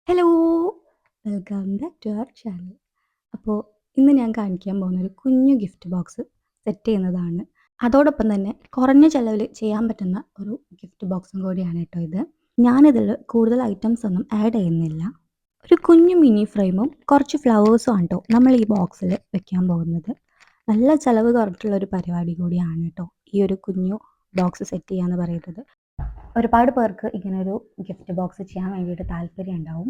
Hello! Welcome back to our channel. അപ്പോൾ ഇന്ന് ഞാൻ കാണിക്കാൻ പോകുന്നൊരു കുഞ്ഞു ഗിഫ്റ്റ് ബോക്സ് സെറ്റ് ചെയ്യുന്നതാണ്. അതോടൊപ്പം തന്നെ കുറഞ്ഞ ചിലവിൽ ചെയ്യാൻ പറ്റുന്ന ഒരു ഗിഫ്റ്റ് ബോക്സും കൂടിയാണ് കേട്ടോ ഇത്. ഞാനിതിൽ കൂടുതൽ ഐറ്റംസ് ഒന്നും ആഡ് ചെയ്യുന്നില്ല. ഒരു കുഞ്ഞു മിനി ഫ്രെയിമും കുറച്ച് ഫ്ലവേഴ്സും ആണ് കേട്ടോ നമ്മൾ ഈ ബോക്സിൽ വെക്കാൻ പോകുന്നത്. നല്ല ചിലവ് കുറഞ്ഞിട്ടുള്ള ഒരു പരിപാടി കൂടിയാണ് കേട്ടോ ഈ ഒരു കുഞ്ഞു ബോക്സ് സെറ്റ് ചെയ്യുക എന്ന് പറയുന്നത്. ഒരുപാട് പേർക്ക് ഇങ്ങനൊരു ഗിഫ്റ്റ് ബോക്സ് ചെയ്യാൻ വേണ്ടിയിട്ട് താല്പര്യം ഉണ്ടാവും.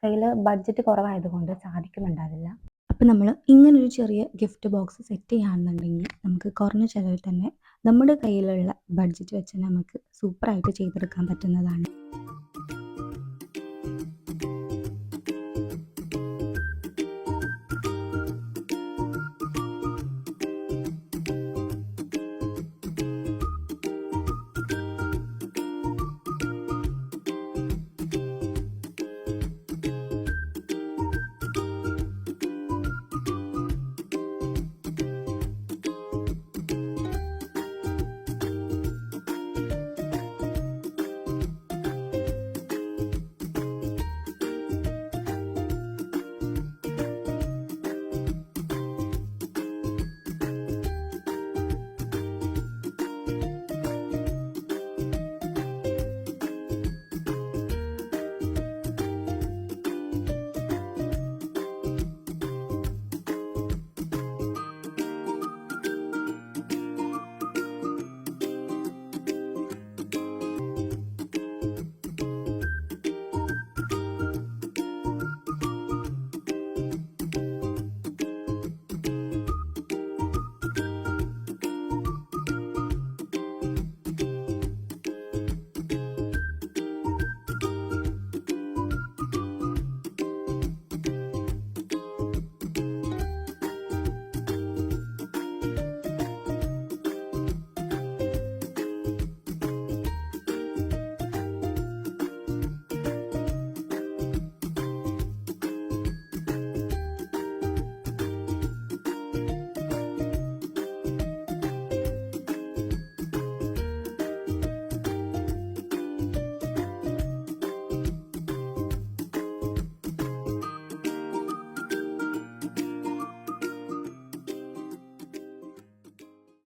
കയ്യിൽ ബഡ്ജറ്റ് കുറവായതുകൊണ്ട് സാധിക്കുന്നുണ്ടാവില്ല. അപ്പോൾ നമ്മൾ ഇങ്ങനൊരു ചെറിയ ഗിഫ്റ്റ് ബോക്സ് സെറ്റ് ചെയ്യുകയാണെന്നുണ്ടെങ്കിൽ നമുക്ക് കുറഞ്ഞ ചിലവിൽ തന്നെ നമ്മുടെ കയ്യിലുള്ള ബഡ്ജറ്റ് വെച്ച് നമുക്ക് സൂപ്പറായിട്ട് ചെയ്തെടുക്കാൻ പറ്റുന്നതാണ്.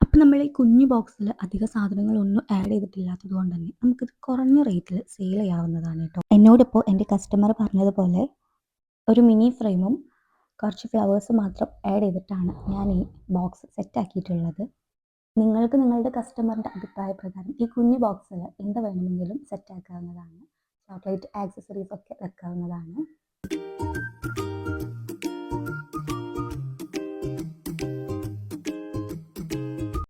അപ്പം നമ്മൾ ഈ കുഞ്ഞു ബോക്സിൽ അധിക സാധനങ്ങളൊന്നും ആഡ് ചെയ്തിട്ടില്ലാത്തത് കൊണ്ട് തന്നെ നമുക്കിത് കുറഞ്ഞ റേറ്റിൽ സെയിൽ ചെയ്യാവുന്നതാണ് കേട്ടോ. എന്നോടിപ്പോൾ എൻ്റെ കസ്റ്റമർ പറഞ്ഞതുപോലെ ഒരു മിനി ഫ്രെയിമും കുറച്ച് ഫ്ലവേഴ്സ് മാത്രം ആഡ് ചെയ്തിട്ടാണ് ഞാൻ ഈ ബോക്സ് സെറ്റ് ആക്കിയിട്ടുള്ളത്. നിങ്ങൾക്ക് നിങ്ങളുടെ കസ്റ്റമറിൻ്റെ അഭിപ്രായപ്രകാരം ഈ കുഞ്ഞു ബോക്സിൽ എന്ത് വേണമെങ്കിലും സെറ്റ് ആക്കാവുന്നതാണ്. ചോക്ലേറ്റ് ആക്സസറീസ് ഒക്കെ വെക്കാവുന്നതാണ്.